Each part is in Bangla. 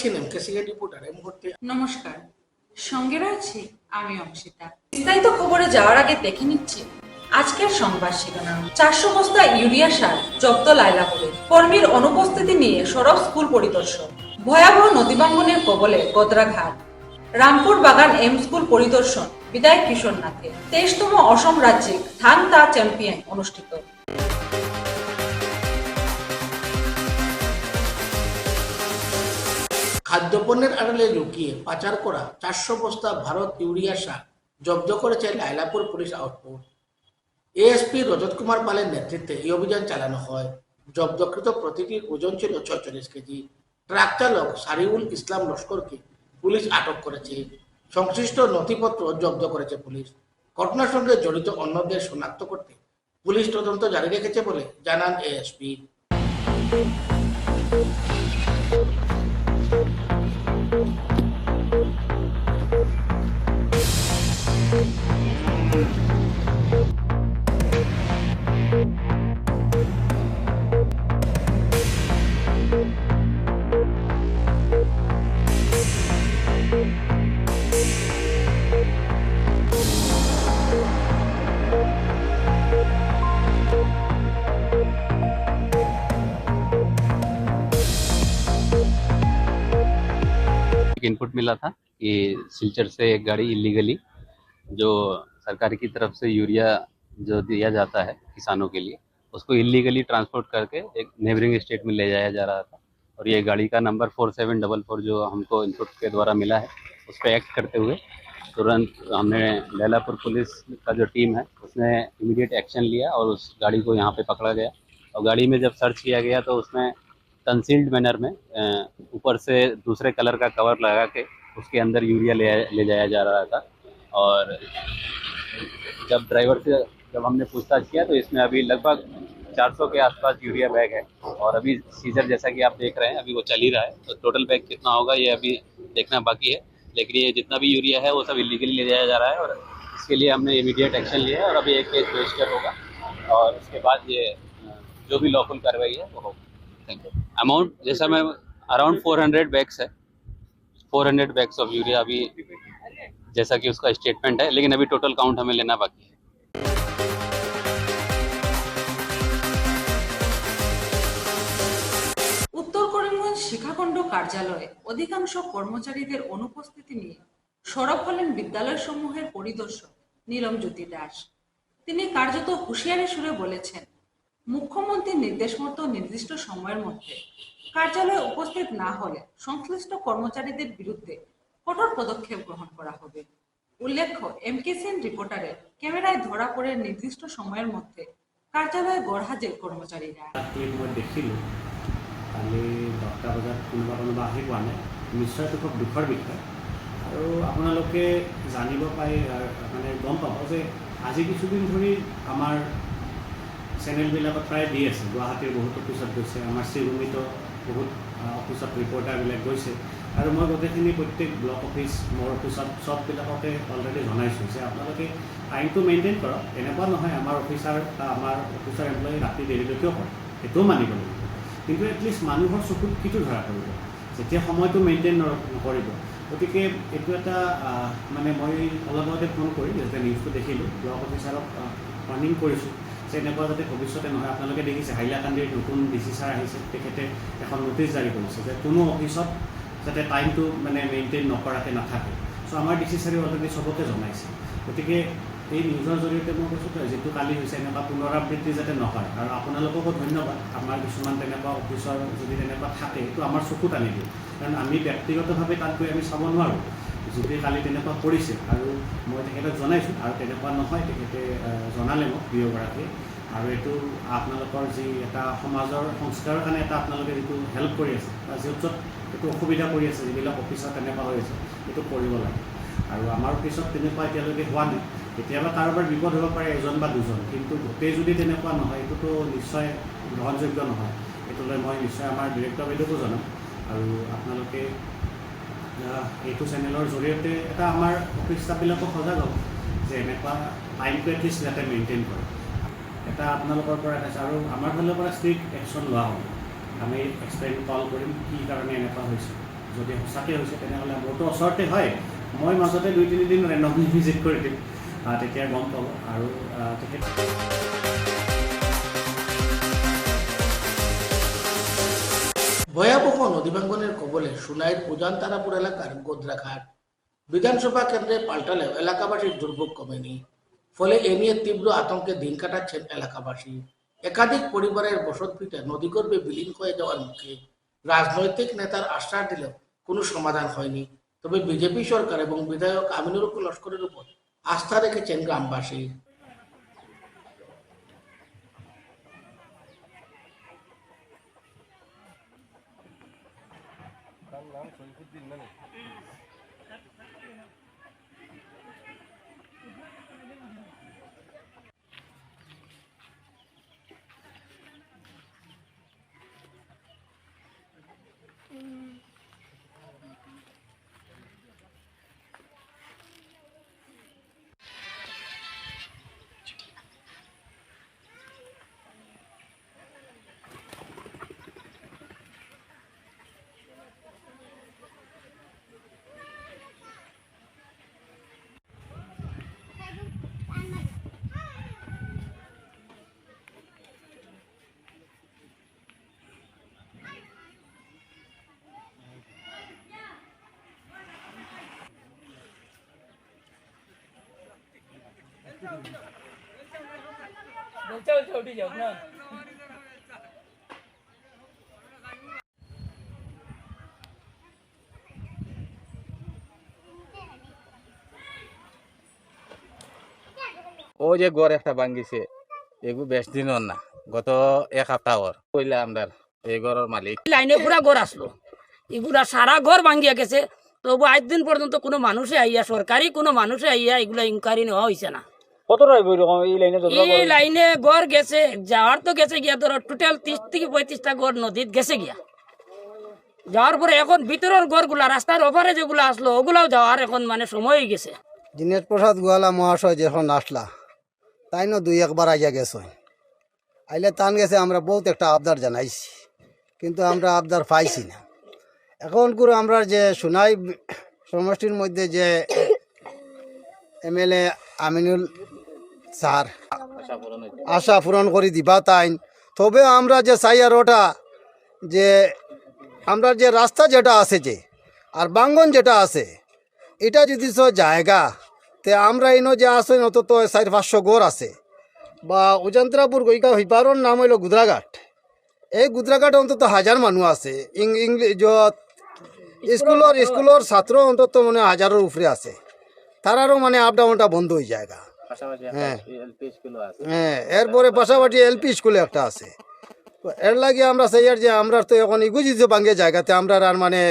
দেখছেন এমকেসিএন রিপোর্টার। এই মুহূর্তে নমস্কার, সঙ্গে রয়েছি আমি অংশিতা। বিস্তারিত খবরে যাওয়ার আগে দেখে নিচ্ছি আজকের সংবাদ শিরোনাম। 400 বস্তা ইউরিয়া সার জব্দ লাইলাপুরে। কর্মীর অনুপস্থিতি নিয়ে সরব স্কুল পরিদর্শন। ভয়াবহ নদীভাঙ্গনের কবলে গদরাঘাট। রামপুর বাগান এম স্কুল পরিদর্শন বিধায়ক কিশোর নাথে। 23তম অসম রাজ্যিক ধান তা চ্যাম্পিয়ন অনুষ্ঠিত। খাদ্যপণ্যের আড়ালে লুকিয়ে পাচার করা 400 বস্তা ভারত ইউরিয়া সার জব্দ করেছে লাইলাপুর পুলিশ আউটপোস্ট। এএসপি রজত কুমার পালের নেতৃত্বে এই অভিযান চালানো হয়। জব্দকৃত প্রতিটির ওজন ছিল 46 কেজি। ট্রাক চালক সারিউল ইসলাম লস্করকে পুলিশ আটক করেছে। সংশ্লিষ্ট নথিপত্র জব্দ করেছে পুলিশ। ঘটনার সঙ্গে জড়িত অন্যদের শনাক্ত করতে পুলিশ তদন্ত জারি রেখেছে বলে জানান এএসপি। इनपुट मिला था कि सिलचर से एक गाड़ी इलीगली जो सरकार की तरफ से यूरिया जो दिया जाता है किसानों के लिए उसको इलीगली ट्रांसपोर्ट करके एक नेबरिंग स्टेट में ले जाया जा रहा था। और ये गाड़ी का नंबर 4744 जो हमको इनपुट के द्वारा मिला है उस पर एक्ट करते हुए तुरंत हमने लैलापुर पुलिस का जो टीम है उसने इमीडिएट एक्शन लिया और उस गाड़ी को यहाँ पे पकड़ा गया। और गाड़ी में जब सर्च किया गया तो उसमें कंसील्ड मैनर में ऊपर से दूसरे कलर का कवर लगा के उसके अंदर यूरिया ले जाया जा रहा था। और जब ड्राइवर से जब हमने पूछताछ किया तो इसमें अभी लगभग 400 के आसपास यूरिया बैग है। और अभी सीजर जैसा कि आप देख रहे हैं अभी वो चल ही रहा है, तो टोटल बैग कितना होगा ये अभी देखना बाकी है। लेकिन ये जितना भी यूरिया है वो सब इलीगली ले जाया जा रहा है और इसके लिए हमने इमीडिएट एक्शन लिया है। और अभी एक केस रजिस्टर होगा और उसके बाद ये जो भी लॉफुल कार्रवाई है वो होगी। Thank you. अमाउंट जैसा मैं अराउंड 400 बैग्स है, 400 बैग्स ऑफ यूरिया अभी जैसा कि उसका स्टेटमेंट है, लेकिन अभी टोटल काउंट हमें लेना बाकी है। উত্তর করিমগঞ্জ শিক্ষাখণ্ড কার্যালয়ে অধিকাংশ কর্মচারীদের অনুপস্থিতি নিয়ে সরব হলেন বিদ্যালয়সমূহের পরিদর্শক নীলমজ্যোতি দাস। তিনি কার্যত হুঁশিয়ারি সুরে বলেছেন, মুখ্যমন্ত্রীর নির্দেশ মতো নির্দিষ্ট সময়ের মধ্যে কার্যালয়ে উপস্থিত না হলে সংশ্লিষ্ট কর্মচারীদের বিরুদ্ধে কঠোর পদক্ষেপ গ্রহণ করা হবে। উল্লেখ্য, এমকেসিএন রিপোর্টারের ক্যামেরায় ধরা পড়ে নির্দিষ্ট সময়ের মধ্যে কার্যালয়ে গড়হাজির কর্মচারীরা। কালি 10টা বজাত কোনোবা আহি পোৱা নাই। নিশ্চয় এইটো খুব দুখৰ বিষয় আৰু আপোনালোকে জানিব পাই মানে গম পাব যে আজি কিছুদিন ধৰি আমাৰ চেনেলবিলাকত প্ৰায় দি আছে। গুৱাহাটীৰ বহুত অফিচত গৈছে, আমাৰ শ্ৰীভূমিতো বহুত অফিচত ৰিপৰ্টাৰবিলাক গৈছে আৰু মই গোটেইখিনি প্ৰত্যেক ব্লক অফিচ মোৰ অফিচত চববিলাকতে অলৰেডি জনাইছোঁ যে আপোনালোকে টাইমটো মেইনটেইন কৰক। এনেকুৱা নহয় আমাৰ অফিচাৰ বা আমাৰ অফিচৰ এমপ্লয়ী ৰাতি দেৰিলৈকেও কৰে, সেইটোও মানিব লাগিব। কিন্তু এটলিষ্ট মানুহৰ চকুত কিটো ধৰা কৰিব যেতিয়া সময়টো মেইনটেইন নকৰিব। গতিকে এইটো এটা মানে মই অলপ আগতে ফোন কৰি যেতিয়া নিউজটো দেখিলোঁ ব্লক অফিচাৰক ৱাৰ্ণিং কৰিছোঁ যে এনেকুৱা যাতে ভৱিষ্যতে নহয়। আপোনালোকে দেখিছে হাইলাকান্দিৰ নতুন ডিচি ছাৰ আহিছে, তেখেতে এখন নটিচ জাৰি কৰিছে যে কোনো অফিচত যাতে টাইমটো মানে মেইনটেইন নকৰাকৈ নাথাকে। চ' আমাৰ ডিচি ছাৰে অলৰেডি চবকে জনাইছে। গতিকে এই নিউজৰ জৰিয়তে মই কৈছোঁ যিটো কালি হৈছে এনেকুৱা পুনৰাবৃত্তি যাতে নহয়। আৰু আপোনালোককো ধন্যবাদ, আমাৰ কিছুমান তেনেকুৱা অফিচৰ যদি তেনেকুৱা থাকে এইটো আমাৰ চকুত আনি দিয়ে, কাৰণ আমি ব্যক্তিগতভাৱে তাত গৈ আমি চাব নোৱাৰোঁ যদি কালি তেনেকুৱা কৰিছে। আৰু মই তেখেতক জনাইছোঁ আৰু তেনেকুৱা নহয় তেখেতে জনালে মোক প্ৰিয়গৰাকীয়ে। আৰু এইটো আপোনালোকৰ যি এটা সমাজৰ সংস্কাৰৰ কাৰণে এটা আপোনালোকে যিটো হেল্প কৰি আছে বা য'ত এইটো অসুবিধা কৰি আছে, যিবিলাক অফিচত তেনেকুৱা হৈ আছে সেইটো কৰিব লাগে। আৰু আমাৰ অফিচত তেনেকুৱা এতিয়ালৈকে হোৱা নাই। কেতিয়াবা কাৰোবাৰ বিপদ হ'ব পাৰে এজন বা দুজন, কিন্তু গোটেই যদি তেনেকুৱা নহয় এইটোতো নিশ্চয় গ্ৰহণযোগ্য নহয়। এইটোলৈ মই নিশ্চয় আমাৰ ডিৰেক্টৰ বাইদেউকো জনাম। আৰু আপোনালোকে এইটো চেনেলৰ জৰিয়তে এটা আমাৰ অফিচ ষ্টাফবিলাকো সজাগ হ'ব যে এনেকুৱা টাইমটো এটলিষ্ট যাতে মেইনটেইন কৰে। এটা আপোনালোকৰ পৰা আছে আৰু আমাৰ ফালৰ পৰা ষ্ট্ৰিক্ট একশ্যন লোৱা হ'ব। আমি এক্সপ্লেইন কল কৰিম কি কাৰণে এনেকুৱা হৈছে। যদি সঁচাকৈ হৈছে তেনেহ'লে মোৰতো ওচৰতে হয়, মই মাজতে 2-3 দিন ৰেণ্ডমলি ভিজিট কৰি দিম, তেতিয়া গম পাব। আৰু তেখেত ভয়াবহ নদী ভাঙ্গনের কবলে সুনাইর উজান তারাপুর এলাকার গোদ্রাঘাট বিধানসভা কেন্দ্রে পাল্টালেও এলাকাবাসীর দুর্ভোগ কমেনি। ফলে এ নিয়ে তীব্র আতঙ্কে দিন কাটাচ্ছেন এলাকাবাসী। একাধিক পরিবারের বসতভিটা নদীগর্ভে বিলীন হয়ে যাওয়ার মুখে। রাজনৈতিক নেতার আশ্বাস দিলেও কোনো সমাধান হয়নি। তবে বিজেপি সরকার এবং বিধায়ক আমিনুর লস্করের উপর আস্থা রেখেছেন গ্রামবাসী। ও যে গড় একটা ভাঙ্গিছে এগু বেশ দিনর না, গত 1 সপ্তাহর কইলা আমরার এই গড়ের মালিক লাইনে পুরা ঘর আসলো, এগুলা সারা ঘর ভাঙ্গিয়া গেছে। তবু আজ দিন পর্যন্ত কোনো মানুষে আইয়া, সরকারি কোনো মানুষে আইয়া এগুলা ইনকোয়ারি নেওয়া হয়েছে না। এই লাইনে গড় গেছে, যাওয়ার তো গেছে গিয়া ধরো টোটাল 30 থেকে 35টা গড় নদীত গেছে গিয়া। যাওয়ার পরে এখন ভিতরের গড়গুলা রাস্তার ওপারে যেগুলো আসলো ওগুলাও যাওয়ার এখন মানে সময় হয়ে গেছে। দীনেশ প্রসাদ গোয়ালা মহাশয় যখন আসলা তাই না 2-1 আইয়া গেছে, আইলে তান গেছে আমরা বহুত একটা আবদার জানাইছি, কিন্তু আমরা আবদার পাইছি না। এখন করে আমরা যে সোনাই সমষ্টির মধ্যে যে MLA আমিনুল স্যার আশা পূরণ করে দিবা তাইন, তবে আমরা যে চাই আর ওটা যে আমরা যে রাস্তা যেটা আছে যে আর বাঙ্গন যেটা আছে এটা যদি জায়গা তে আমরা এনো যে আছে অন্তত 400-500 গড় আছে, বা উজান্তরাপুর গইকা হইপারর নাম হইল গুদ্রাঘাট। এই গুদ্রাঘাট অন্তত 1000 মানুষ আছে, স্কুলের ছাত্র অন্তত মানে 1000-এর উপরে আছে, তারারও মানে আপ ডাউনটা বন্ধ হয়ে যায়। হ্যাঁ হ্যাঁ, এরপরে পাশাপাশি LP স্কুলে একটা আছে। এর লাগে আমরা চাই আর যে আমরা তো এখন ইগুজি যে বাঙ্গে জায়গাতে আমরা আর মানে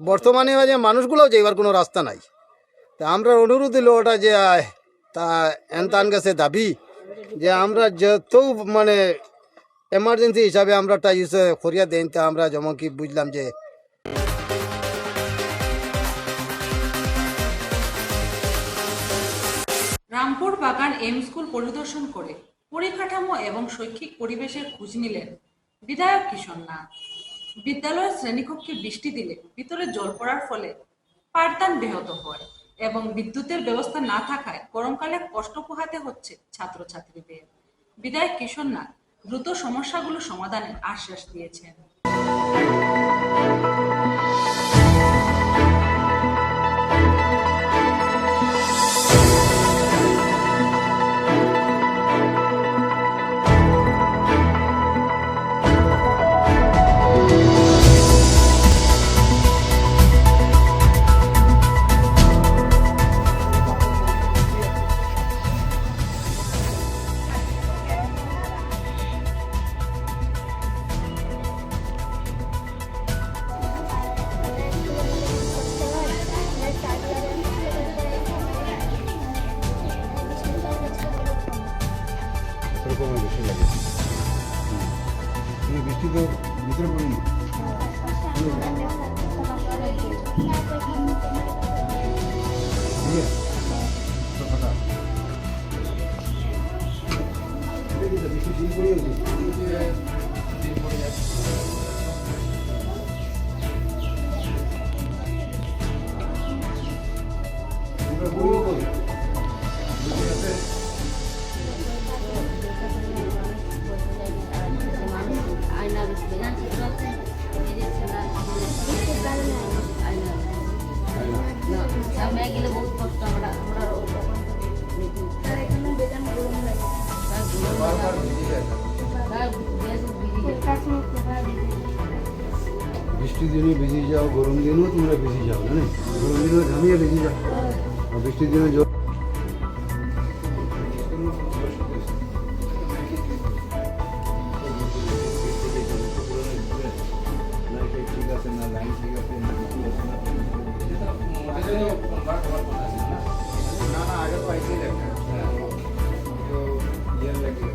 বর্তমানে যে মানুষগুলোও যাইবার কোনো রাস্তা নাই। তা আমরা অনুরোধ দিল ওটা যে তা এনতান গেছে দাবি যে আমরা যত মানে এমার্জেন্সি হিসাবে আমরা করিয়া দেন, তা আমরা যেমন কি বুঝলাম যে রামপুর বাগান এম স্কুল পরিদর্শন করে পরিকাঠামো এবং শৈক্ষিক পরিবেশের খোঁজ নিলেন বিধায়ক কিশোর নাথ। বিদ্যালয়ের শ্রেণীকক্ষে বৃষ্টি দিলে ভিতরে জল পড়ার ফলে পাঠদান ব্যাহত হয় এবং বিদ্যুতের ব্যবস্থা না থাকায় গরমকালে কষ্ট পোহাতে হচ্ছে ছাত্রছাত্রীদের। বিধায়ক কিশোর নাথ দ্রুত সমস্যাগুলো সমাধানের আশ্বাস দিয়েছেন। বৃষ্টি তো ভিতরে পড়েনি। বৃষ্টির দিনে ভিজে যাও, গরম দিনেও তোমরা ভিজে যাও, জানেন? গরম দিনেও ঘামিয়ে ভিজে যাও, আর বৃষ্টির দিনে জল ঠিক আছে না, লাইন ঠিক আছে না, আগে তো আইসি দেখা তো ইয়ে লাগে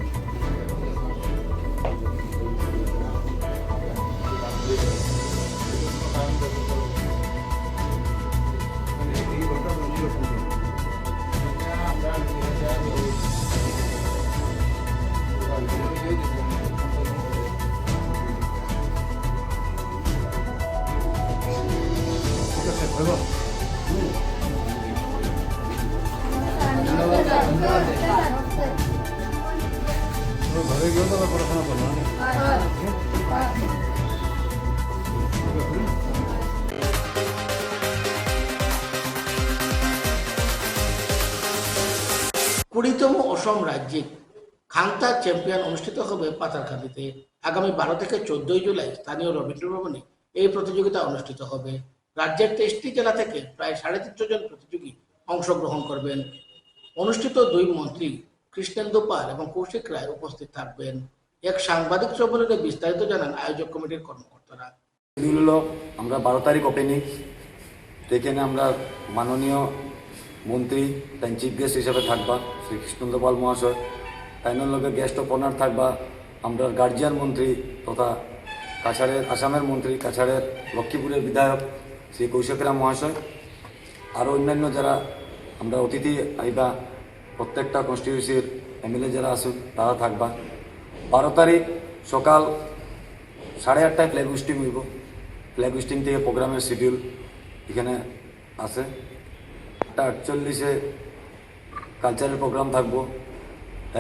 ঘরে গিয়েও তো আবার পড়াশোনা করবো না। কুড়িতম অসম রাজ্যিক খাংতা চ্যাম্পিয়ন অনুষ্ঠিত হবে পাতারকান্দিতে। আগামী 12 থেকে 14 জুলাই স্থানীয় রবীন্দ্র ভবনে এই প্রতিযোগিতা অনুষ্ঠিত হবে। রাজ্যের 23টি জেলা থেকে প্রায় 350 জন প্রতিযোগী অংশগ্রহণ করবেন। অনুষ্ঠিত দুই মন্ত্রী কৃষ্ণেন্দু পাল এবং কৌশিক রায় উপস্থিত থাকবেন। এক সাংবাদিক সম্মেলনে বিস্তারিত জানান আয়োজক কমিটির কর্মকর্তারা। এগুলো আমরা 12 তারিখ ওপেনিং, তো এখানে আমরা মাননীয় মন্ত্রী তাই চিফ গেস্ট হিসেবে থাকবা শ্রী কৃষ্ণেন্দু পাল মহাশয়, তাইনের লগে গেস্ট অফ অনার থাকবা আমরা গার্জিয়ান মন্ত্রী তথা কাছাড়ের আসামের মন্ত্রী, কাছাড়ের লক্ষ্মীপুরের বিধায়ক শ্রী কৌশিক রায় মহাশয়, আরও অন্যান্য যারা আমরা অতিথি আইবা প্রত্যেকটা কনস্টিটিউন্সির এমএলএ যারা আসুন তারা থাকবা। 12 তারিখ সকাল 8:30টায় ফ্ল্যাগ হোস্টিং হইব। ফ্ল্যাগ হোস্টিং থেকে প্রোগ্রামের শিডিউল এখানে আছে। 8:48-এ কালচারাল প্রোগ্রাম থাকবো,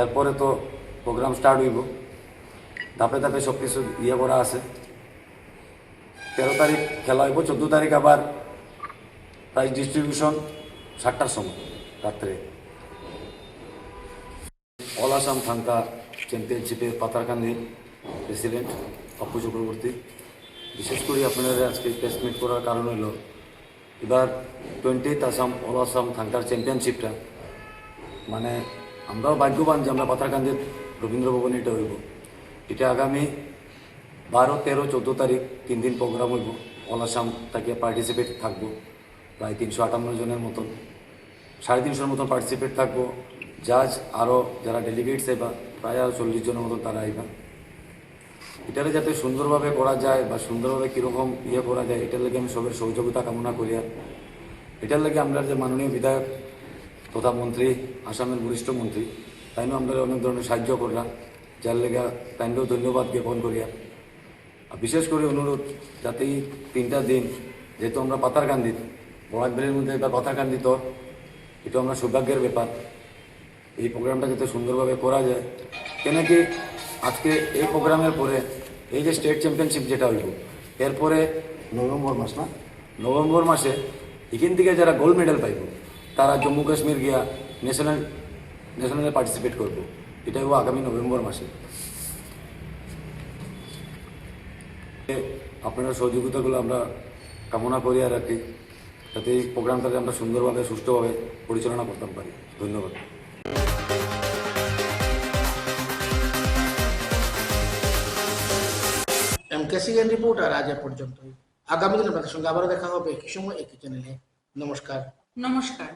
এরপরে তো প্রোগ্রাম স্টার্ট হইব। ধাপে ধাপে সব কিছু ইয়ে করা আছে। 13 তারিখ খেলা হইব। 14 তারিখ আবার প্রাইজ ডিস্ট্রিবিউশন 7টার সময় রাত্রে। অল আসাম খাংতা চ্যাম্পিয়নশিপের পাতারকান্দির প্রেসিডেন্ট অপু চক্রবর্তী। বিশেষ করে আপনারা আজকে প্রেস মিট করার কারণ হলো এবার 20th আসাম অল আসাম খাংতার চ্যাম্পিয়নশিপটা মানে আমরাও ভাগ্যবান যে আমরা পাতারকান্দির রবীন্দ্র ভবনে এটা হইব। এটা আগামী 12, 13, 14 তারিখ 3 দিন প্রোগ্রাম হইব। অল আসাম থেকে পার্টিসিপেট থাকবো প্রায় 358 জনের মতন, 350 মতন পার্টিসিপেট থাকবো। জাজ আরও যারা ডেলিগেটস আইবা প্রায় আরও 40 জনের মতন তারা আইবা। এটারে যাতে সুন্দরভাবে করা যায় বা সুন্দরভাবে কীরকম ইয়ে করা যায় এটার লাগে আমি সবের সহযোগিতা কামনা করি। আর এটার লাগে আমরা যে মাননীয় বিধায়ক তথা মন্ত্রী আসামের বরিষ্ঠ মন্ত্রী তাইনও আমরা অনেক ধরনের সাহায্য করলাম, যার লেগে তাইনও ধন্যবাদ জ্ঞাপন করি। আর বিশেষ করে অনুরোধ যাতে এই 3টা দিন যেহেতু আমরা পাতারকান্দি বরাক ভ্যালির মধ্যে এবার পাতারকান্দি তো এটা আমরা সৌভাগ্যের ব্যাপার, এই প্রোগ্রামটা যাতে সুন্দরভাবে করা যায়। কেন কি আজকে এই প্রোগ্রামের পরে এই যে স্টেট চ্যাম্পিয়নশিপ যেটা হইব এরপরে নভেম্বর মাসে এখান থেকে যারা গোল্ড মেডেল পাইব তারা জম্মু কাশ্মীর গিয়া ন্যাশনালে পার্টিসিপেট করব। এটা হইব আগামী নভেম্বর মাসে। আপনারা সহযোগিতাগুলো আমরা কামনা করি আর রাখি যাতে এই প্রোগ্রামটাকে আমরা সুন্দরভাবে সুষ্ঠুভাবে পরিচালনা করতে পারি। ধন্যবাদ। MKCN রিপোর্ট আর আজ এ পর্যন্তই। আগামী দিন আপনাদের সঙ্গে আবারও দেখা হবে একই সময় একই চ্যানেলে। নমস্কার। নমস্কার।